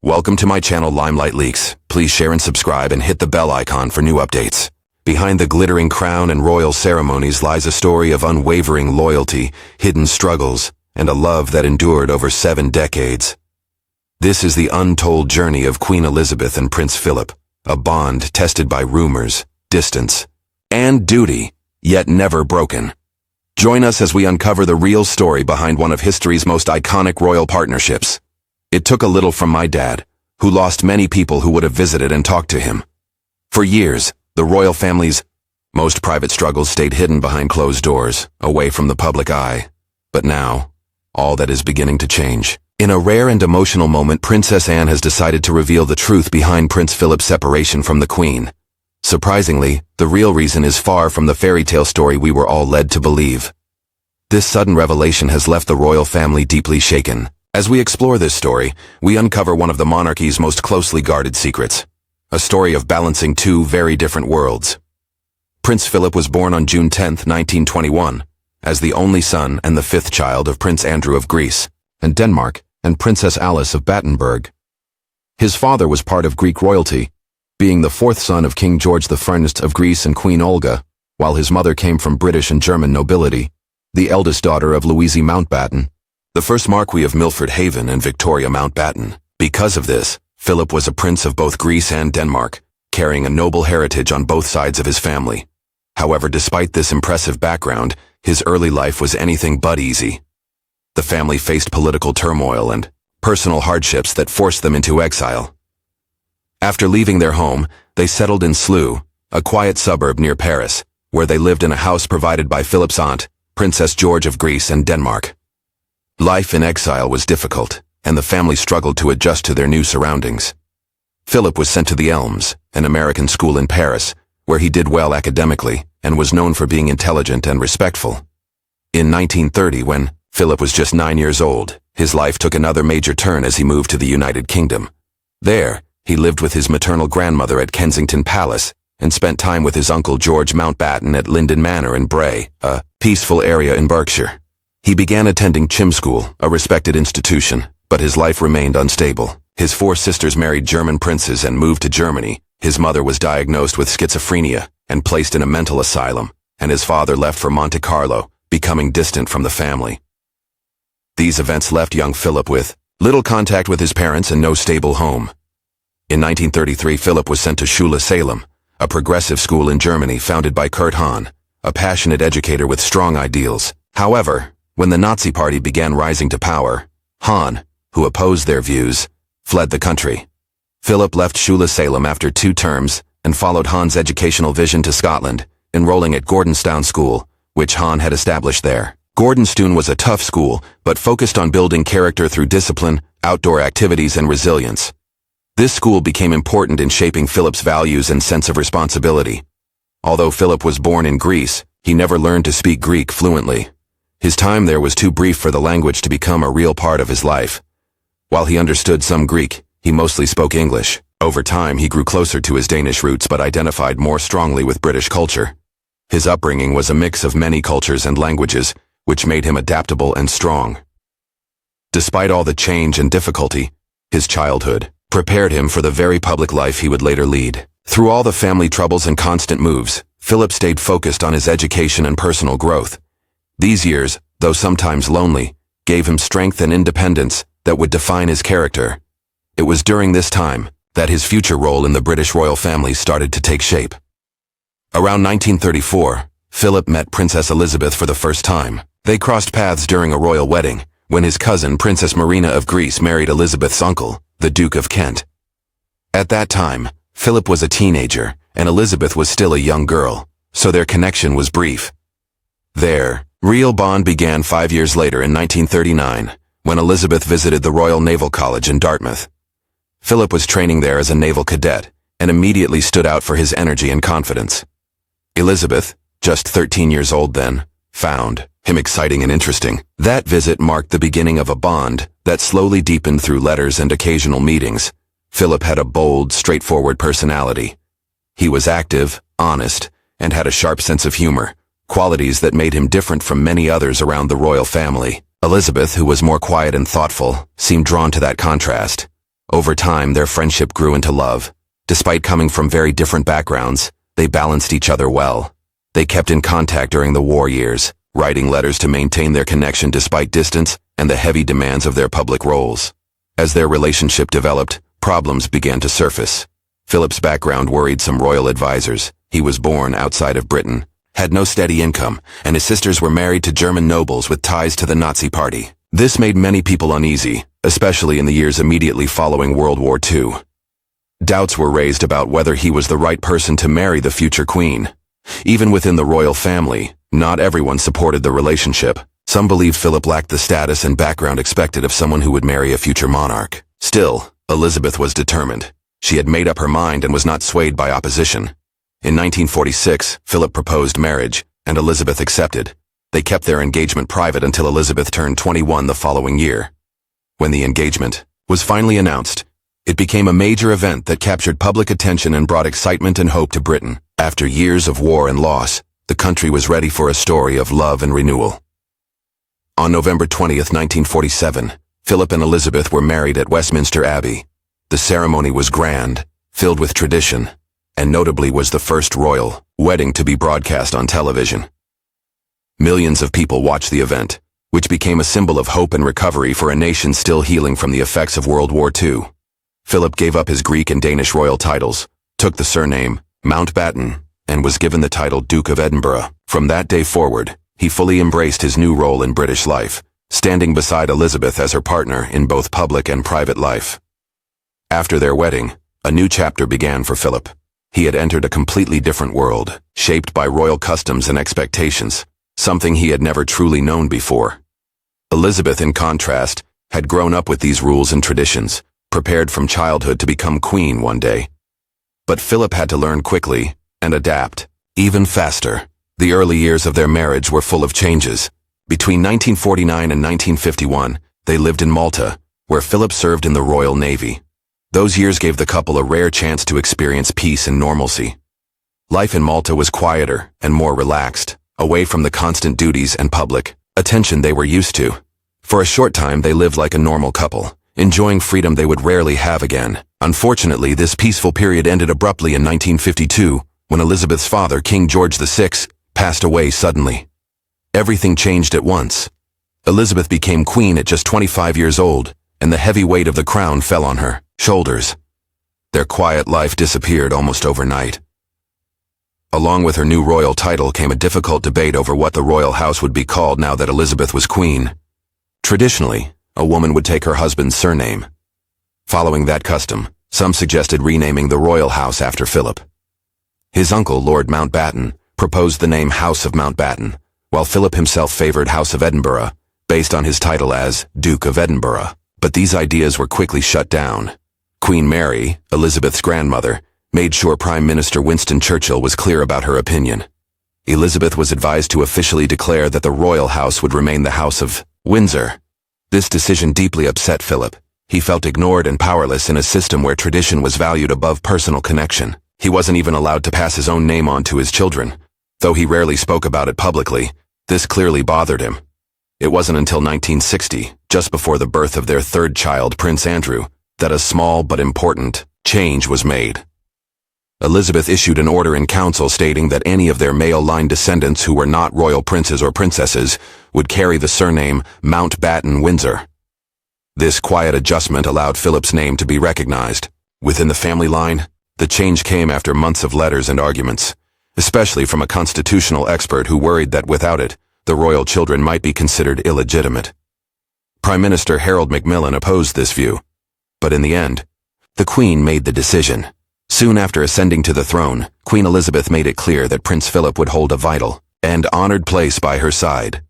Welcome to my channel Limelight Leaks. Please share and subscribe and hit the bell icon for new updates. Behind the glittering crown and royal ceremonies lies a story of unwavering loyalty, hidden struggles, and a love that endured over 7 decades. This is the untold journey of Queen Elizabeth and Prince Philip, a bond tested by rumors, distance, and duty, yet never broken. Join us as we uncover the real story behind one of history's most iconic royal partnerships. It took a little from my dad, who lost many people who would have visited and talked to him. For years, the royal family's most private struggles stayed hidden behind closed doors, away from the public eye. But now, all that is beginning to change. In a rare and emotional moment, Princess Anne has decided to reveal the truth behind Prince Philip's separation from the Queen. Surprisingly, the real reason is far from the fairy tale story we were all led to believe. This sudden revelation has left the royal family deeply shaken. As we explore this story, we uncover one of the monarchy's most closely guarded secrets. A story of balancing two very different worlds. Prince Philip was born on June 10, 1921, as the only son and the 5th child of Prince Andrew of Greece and Denmark and Princess Alice of Battenberg. His father was part of Greek royalty, being the 4th son of King George I of Greece and Queen Olga, while his mother came from British and German nobility, the eldest daughter of Louise Mountbatten, the first Marquis of Milford Haven and Victoria Mountbatten. Because of this, Philip was a prince of both Greece and Denmark, carrying a noble heritage on both sides of his family. However, despite this impressive background, his early life was anything but easy. The family faced political turmoil and personal hardships that forced them into exile. After leaving their home, they settled in Slough, a quiet suburb near Paris, where they lived in a house provided by Philip's aunt, Princess George of Greece and Denmark. Life in exile was difficult, and the family struggled to adjust to their new surroundings. Philip was sent to the Elms, an American school in Paris, where he did well academically and was known for being intelligent and respectful. In 1930, when Philip was just 9 years old, his life took another major turn as he moved to the United Kingdom. There, he lived with his maternal grandmother at Kensington Palace and spent time with his uncle George Mountbatten at Linden Manor in Bray, a peaceful area in Berkshire. He began attending Chim School, a respected institution, but his life remained unstable. His 4 sisters married German princes and moved to Germany. His mother was diagnosed with schizophrenia and placed in a mental asylum, and his father left for Monte Carlo, becoming distant from the family. These events left young Philip with little contact with his parents and no stable home. In 1933, Philip was sent to Schule Salem, a progressive school in Germany founded by Kurt Hahn, a passionate educator with strong ideals. However, when the Nazi Party began rising to power, Hahn, who opposed their views, fled the country. Philip left Schule Salem after 2 terms and followed Hahn's educational vision to Scotland, enrolling at Gordonstoun School, which Hahn had established there. Gordonstoun was a tough school, but focused on building character through discipline, outdoor activities, and resilience. This school became important in shaping Philip's values and sense of responsibility. Although Philip was born in Greece, he never learned to speak Greek fluently. His time there was too brief for the language to become a real part of his life. While he understood some Greek, he mostly spoke English. Over time, he grew closer to his Danish roots but identified more strongly with British culture. His upbringing was a mix of many cultures and languages, which made him adaptable and strong. Despite all the change and difficulty, his childhood prepared him for the very public life he would later lead. Through all the family troubles and constant moves, Philip stayed focused on his education and personal growth. These years, though sometimes lonely, gave him strength and independence that would define his character. It was during this time that his future role in the British royal family started to take shape. Around 1934, Philip met Princess Elizabeth for the first time. They crossed paths during a royal wedding, when his cousin Princess Marina of Greece married Elizabeth's uncle, the Duke of Kent. At that time, Philip was a teenager, and Elizabeth was still a young girl, so their connection was brief. Their real bond began 5 years later in 1939, when Elizabeth visited the Royal Naval College in Dartmouth. Philip was training there as a naval cadet, and immediately stood out for his energy and confidence. Elizabeth, just 13 years old then, found him exciting and interesting. That visit marked the beginning of a bond that slowly deepened through letters and occasional meetings. Philip had a bold, straightforward personality. He was active, honest, and had a sharp sense of humor, qualities that made him different from many others around the royal family. Elizabeth, who was more quiet and thoughtful, seemed drawn to that contrast. Over time, their friendship grew into love. Despite coming from very different backgrounds, they balanced each other well. They kept in contact during the war years, writing letters to maintain their connection despite distance and the heavy demands of their public roles. As their relationship developed, problems began to surface. Philip's background worried some royal advisors. He was born outside of Britain, had no steady income, and his sisters were married to German nobles with ties to the Nazi Party. This made many people uneasy, especially in the years immediately following World War II. Doubts were raised about whether he was the right person to marry the future queen. Even within the royal family, not everyone supported the relationship. Some believed Philip lacked the status and background expected of someone who would marry a future monarch. Still, Elizabeth was determined. She had made up her mind and was not swayed by opposition. In 1946, Philip proposed marriage, and Elizabeth accepted. They kept their engagement private until Elizabeth turned 21 the following year. When the engagement was finally announced, it became a major event that captured public attention and brought excitement and hope to Britain. After years of war and loss, the country was ready for a story of love and renewal. On November 20th, 1947, Philip and Elizabeth were married at Westminster Abbey. The ceremony was grand, filled with tradition, and notably was the first royal wedding to be broadcast on television. Millions of people watched the event, which became a symbol of hope and recovery for a nation still healing from the effects of World War II. Philip gave up his Greek and Danish royal titles, took the surname Mountbatten, and was given the title Duke of Edinburgh. From that day forward, he fully embraced his new role in British life, standing beside Elizabeth as her partner in both public and private life. After their wedding, a new chapter began for Philip. He had entered a completely different world, shaped by royal customs and expectations, something he had never truly known before. Elizabeth, in contrast, had grown up with these rules and traditions, prepared from childhood to become queen one day. But Philip had to learn quickly and adapt, even faster. The early years of their marriage were full of changes. Between 1949 and 1951, they lived in Malta, where Philip served in the Royal Navy. Those years gave the couple a rare chance to experience peace and normalcy. Life in Malta was quieter and more relaxed, away from the constant duties and public attention they were used to. For a short time, they lived like a normal couple, enjoying freedom they would rarely have again. Unfortunately, this peaceful period ended abruptly in 1952, when Elizabeth's father, King George VI, passed away suddenly. Everything changed at once. Elizabeth became queen at just 25 years old, and the heavy weight of the crown fell on her shoulders. Their quiet life disappeared almost overnight. Along with her new royal title came a difficult debate over what the royal house would be called now that Elizabeth was queen. Traditionally, a woman would take her husband's surname. Following that custom, some suggested renaming the royal house after Philip. His uncle, Lord Mountbatten, proposed the name House of Mountbatten, while Philip himself favored House of Edinburgh, based on his title as Duke of Edinburgh. But these ideas were quickly shut down. Queen Mary, Elizabeth's grandmother, made sure Prime Minister Winston Churchill was clear about her opinion. Elizabeth was advised to officially declare that the royal house would remain the House of Windsor. This decision deeply upset Philip. He felt ignored and powerless in a system where tradition was valued above personal connection. He wasn't even allowed to pass his own name on to his children. Though he rarely spoke about it publicly, this clearly bothered him. It wasn't until 1960, just before the birth of their third child, Prince Andrew, that a small but important change was made. Elizabeth issued an order in council stating that any of their male-line descendants who were not royal princes or princesses would carry the surname Mountbatten Windsor. This quiet adjustment allowed Philip's name to be recognized. Within the family line, the change came after months of letters and arguments, especially from a constitutional expert who worried that without it, the royal children might be considered illegitimate. Prime Minister Harold Macmillan opposed this view, but in the end, the Queen made the decision. Soon after ascending to the throne, Queen Elizabeth made it clear that Prince Philip would hold a vital and honored place by her side.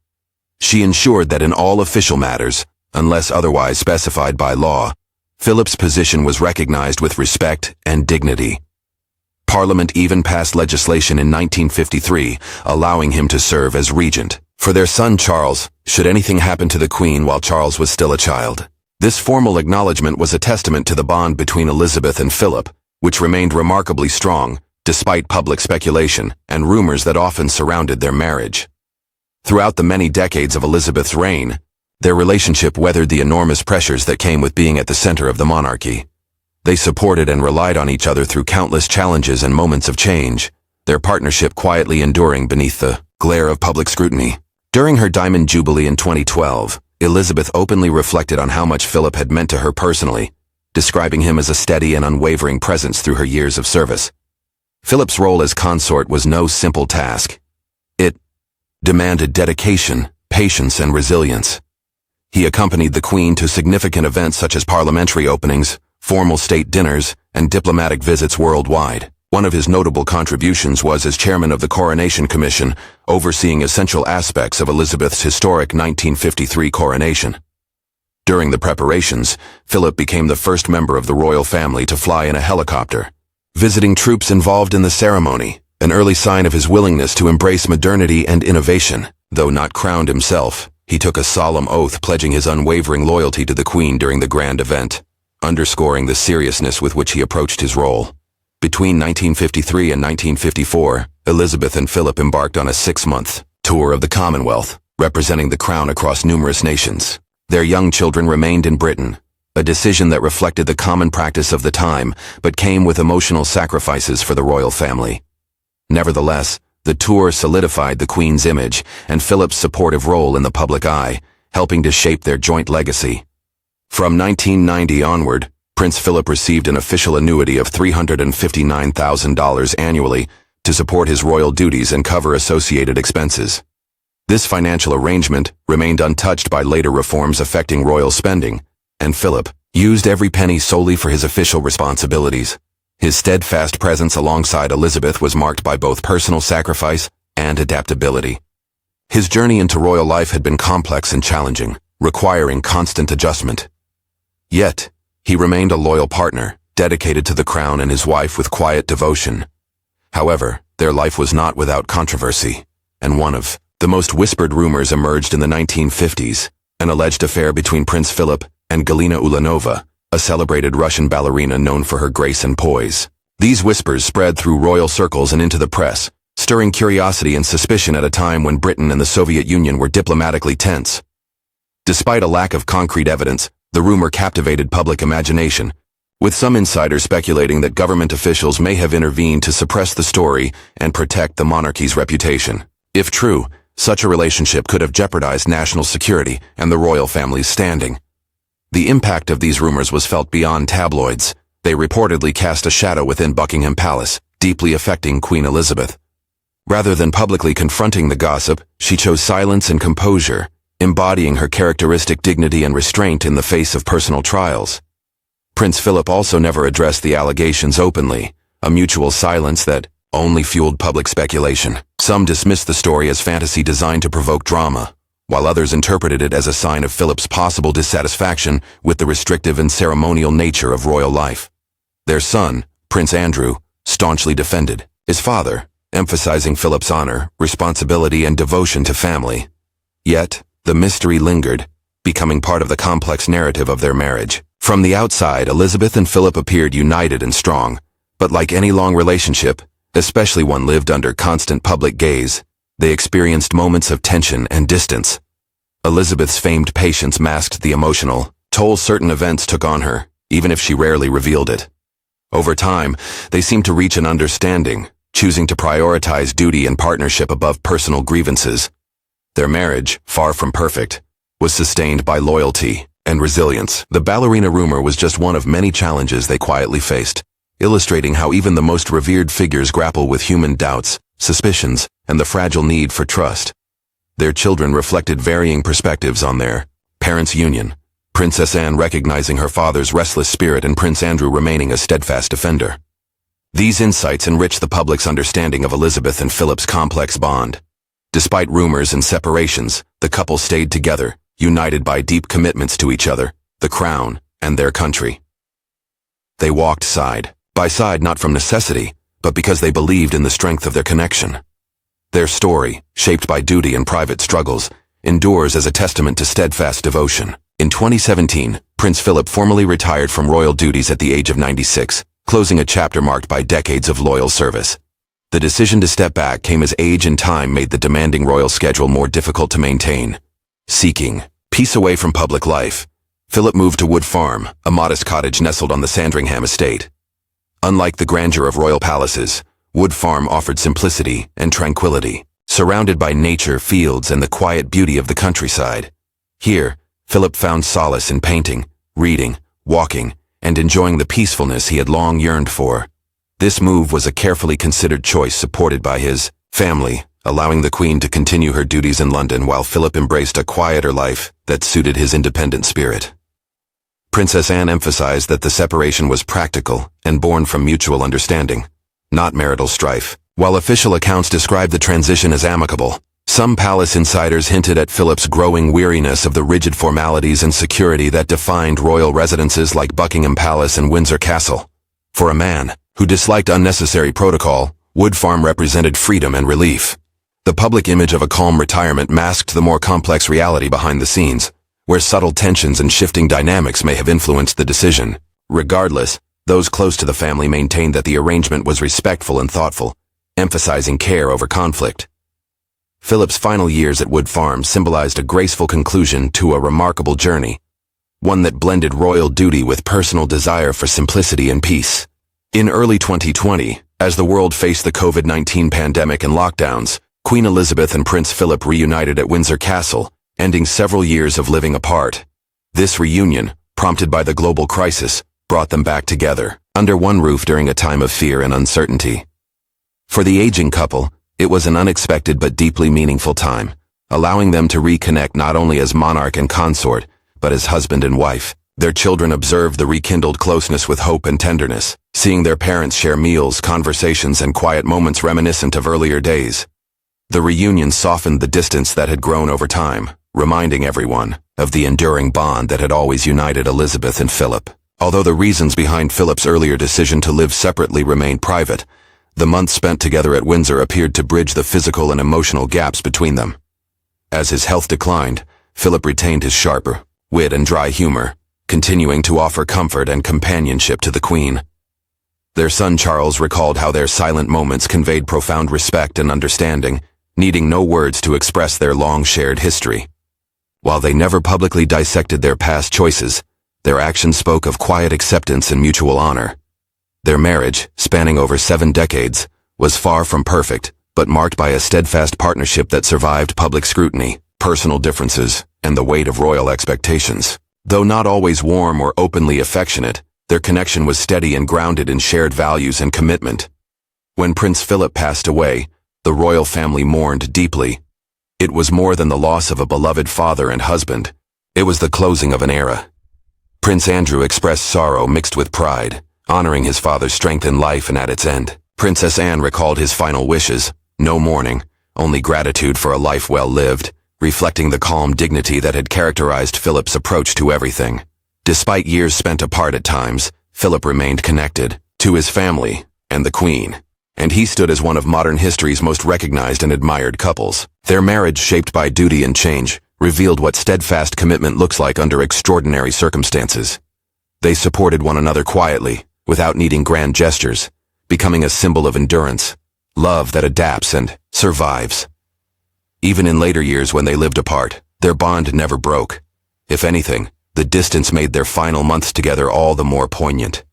She ensured that in all official matters, unless otherwise specified by law, Philip's position was recognized with respect and dignity. Parliament even passed legislation in 1953 allowing him to serve as regent for their son Charles, should anything happen to the Queen while Charles was still a child. This formal acknowledgement was a testament to the bond between Elizabeth and Philip, which remained remarkably strong, despite public speculation and rumors that often surrounded their marriage. Throughout the many decades of Elizabeth's reign, Their relationship weathered the enormous pressures that came with being at the center of the monarchy. They supported and relied on each other through countless challenges and moments of change, their partnership quietly enduring beneath the glare of public scrutiny. During her Diamond Jubilee in 2012, Elizabeth openly reflected on how much Philip had meant to her personally, describing him as a steady and unwavering presence through her years of service. Philip's role as consort was no simple task. It demanded dedication, patience, and resilience. He accompanied the Queen to significant events such as parliamentary openings, formal state dinners, and diplomatic visits worldwide. One of his notable contributions was as chairman of the Coronation Commission, overseeing essential aspects of Elizabeth's historic 1953 coronation. During the preparations, Philip became the first member of the royal family to fly in a helicopter, visiting troops involved in the ceremony, an early sign of his willingness to embrace modernity and innovation. Though not crowned himself, he took a solemn oath pledging his unwavering loyalty to the Queen during the grand event, underscoring the seriousness with which he approached his role. Between 1953 and 1954, Elizabeth and Philip embarked on a 6-month tour of the Commonwealth, representing the crown across numerous nations. Their young children remained in Britain, a decision that reflected the common practice of the time, but came with emotional sacrifices for the royal family. Nevertheless, the tour solidified the Queen's image and Philip's supportive role in the public eye, helping to shape their joint legacy. From 1990 onward, Prince Philip received an official annuity of $359,000 annually to support his royal duties and cover associated expenses. This financial arrangement remained untouched by later reforms affecting royal spending, and Philip used every penny solely for his official responsibilities. His steadfast presence alongside Elizabeth was marked by both personal sacrifice and adaptability. His journey into royal life had been complex and challenging, requiring constant adjustment. Yet, he remained a loyal partner, dedicated to the crown and his wife with quiet devotion. However, their life was not without controversy, and one of the most whispered rumors emerged in the 1950s, an alleged affair between Prince Philip and Galina Ulanova, a celebrated Russian ballerina known for her grace and poise. These whispers spread through royal circles and into the press, stirring curiosity and suspicion at a time when Britain and the Soviet Union were diplomatically tense. Despite a lack of concrete evidence, the rumor captivated public imagination, with some insiders speculating that government officials may have intervened to suppress the story and protect the monarchy's reputation. If true, such a relationship could have jeopardized national security and the royal family's standing. The impact of these rumors was felt beyond tabloids. They reportedly cast a shadow within Buckingham Palace, deeply affecting Queen Elizabeth. Rather than publicly confronting the gossip, she chose silence and composure, embodying her characteristic dignity and restraint in the face of personal trials. Prince Philip also never addressed the allegations openly, a mutual silence that only fueled public speculation. Some dismissed the story as fantasy designed to provoke drama, while others interpreted it as a sign of Philip's possible dissatisfaction with the restrictive and ceremonial nature of royal life. Their son, Prince Andrew, staunchly defended his father, emphasizing Philip's honor, responsibility, and devotion to family. Yet, the mystery lingered, becoming part of the complex narrative of their marriage. From the outside, Elizabeth and Philip appeared united and strong, but like any long relationship, especially one lived under constant public gaze, they experienced moments of tension and distance. Elizabeth's famed patience masked the emotional toll certain events took on her, even if she rarely revealed it. Over time, they seemed to reach an understanding, choosing to prioritize duty and partnership above personal grievances. Their marriage, far from perfect, was sustained by loyalty and resilience. The ballerina rumor was just one of many challenges they quietly faced, illustrating how even the most revered figures grapple with human doubts, suspicions, and the fragile need for trust. Their children reflected varying perspectives on their parents' union, Princess Anne recognizing her father's restless spirit and Prince Andrew remaining a steadfast defender. These insights enriched the public's understanding of Elizabeth and Philip's complex bond. Despite rumors and separations, the couple stayed together, united by deep commitments to each other, the crown, and their country. They walked side by side not from necessity, but because they believed in the strength of their connection. Their story, shaped by duty and private struggles, endures as a testament to steadfast devotion. In 2017, Prince Philip formally retired from royal duties at the age of 96, closing a chapter marked by decades of loyal service. The decision to step back came as age and time made the demanding royal schedule more difficult to maintain. Seeking Peace away from public life, Philip moved to Wood Farm, a modest cottage nestled on the Sandringham estate. Unlike the grandeur of royal palaces, Wood Farm offered simplicity and tranquility, surrounded by nature, fields, and the quiet beauty of the countryside. Here, Philip found solace in painting, reading, walking, and enjoying the peacefulness he had long yearned for. This move was a carefully considered choice supported by his family, allowing the Queen to continue her duties in London while Philip embraced a quieter life that suited his independent spirit. Princess Anne emphasized that the separation was practical and born from mutual understanding, not marital strife. While official accounts describe the transition as amicable, some palace insiders hinted at Philip's growing weariness of the rigid formalities and security that defined royal residences like Buckingham Palace and Windsor Castle. For a man who disliked unnecessary protocol, Wood Farm represented freedom and relief. The public image of a calm retirement masked the more complex reality behind the scenes, where subtle tensions and shifting dynamics may have influenced the decision. Regardless, those close to the family maintained that the arrangement was respectful and thoughtful, emphasizing care over conflict. Philip's final years at Wood Farm symbolized a graceful conclusion to a remarkable journey, one that blended royal duty with personal desire for simplicity and peace. In early 2020, as the world faced the COVID-19 pandemic and lockdowns, Queen Elizabeth and Prince Philip reunited at Windsor Castle, ending several years of living apart. This reunion, prompted by the global crisis, brought them back together, under one roof during a time of fear and uncertainty. For the aging couple, it was an unexpected but deeply meaningful time, allowing them to reconnect not only as monarch and consort, but as husband and wife. Their children observed the rekindled closeness with hope and tenderness, seeing their parents share meals, conversations, and quiet moments reminiscent of earlier days. The reunion softened the distance that had grown over time, reminding everyone of the enduring bond that had always united Elizabeth and Philip. Although the reasons behind Philip's earlier decision to live separately remained private, the months spent together at Windsor appeared to bridge the physical and emotional gaps between them. As his health declined, Philip retained his sharper wit and dry humor, continuing to offer comfort and companionship to the Queen. Their son Charles recalled how their silent moments conveyed profound respect and understanding, needing no words to express their long-shared history. While they never publicly dissected their past choices, their actions spoke of quiet acceptance and mutual honor. Their marriage, spanning over 7 decades, was far from perfect, but marked by a steadfast partnership that survived public scrutiny, personal differences, and the weight of royal expectations. Though not always warm or openly affectionate, their connection was steady and grounded in shared values and commitment. When Prince Philip passed away, the royal family mourned deeply. It was more than the loss of a beloved father and husband. It was the closing of an era. Prince Andrew expressed sorrow mixed with pride, honoring his father's strength in life and at its end. Princess Anne recalled his final wishes: no mourning, only gratitude for a life well lived, reflecting the calm dignity that had characterized Philip's approach to everything. Despite years spent apart at times, Philip remained connected to his family and the Queen, and he stood as one of modern history's most recognized and admired couples. Their marriage, shaped by duty and change, revealed what steadfast commitment looks like under extraordinary circumstances. They supported one another quietly, without needing grand gestures, becoming a symbol of endurance, love that adapts and survives. Even in later years when they lived apart, their bond never broke. If anything, the distance made their final months together all the more poignant.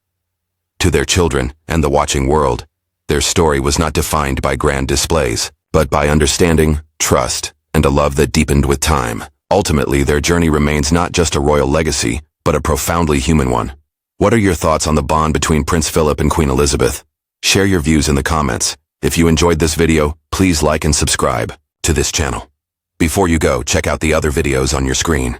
To their children and the watching world, their story was not defined by grand displays, but by understanding, trust, and a love that deepened with time. Ultimately, their journey remains not just a royal legacy, but a profoundly human one. What are your thoughts on the bond between Prince Philip and Queen Elizabeth? Share your views in the comments. If you enjoyed this video, please like and subscribe to this channel. Before you go, check out the other videos on your screen.